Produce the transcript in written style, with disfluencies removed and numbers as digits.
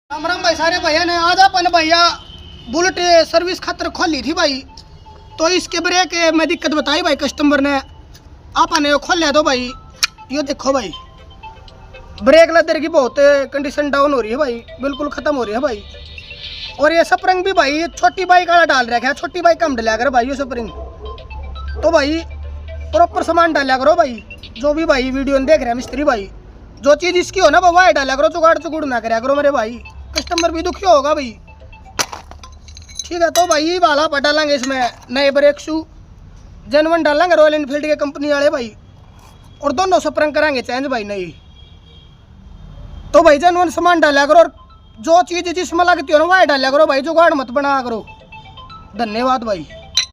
राम राम भाई सारे भैया ने आज अपन भैया बुलेट सर्विस खातर खोली थी भाई। तो इसके ब्रेक में दिक्कत बताई भाई कस्टमर ने, आपने खोल लिया। तो भाई ये देखो भाई ब्रेक लेदर की बहुत कंडीशन डाउन हो रही है भाई, बिल्कुल ख़त्म हो रही है भाई। और ये स्प्रिंग भी भाई छोटी बाइक वाला डाल रखा है, छोटी बाइक कम डाला कर भाई ये स्प्रिंग। तो भाई प्रॉपर सामान डाला करो भाई, जो भी भाई वीडियो में देख रहे हैं मिस्त्री भाई, जो चीज़ इसकी हो ना वह डाला करो, चुगाड़ चुगुड़ ना कराया करो मेरे भाई, कस्टमर भी दुखी होगा भाई। ठीक है तो भाई ये वाला पर डालेंगे इसमें नए ब्रेक शू जेनवन डालेंगे रॉयल एनफील्ड के कंपनी वाले भाई, और दोनों स्प्रिंग कराएंगे चेंज भाई नई। तो भाई जेनवन सामान डाला करो, और जो चीज़ जिसमें लगती हो ना वह डाला करो भाई, जुगाड़ मत बना करो। धन्यवाद भाई।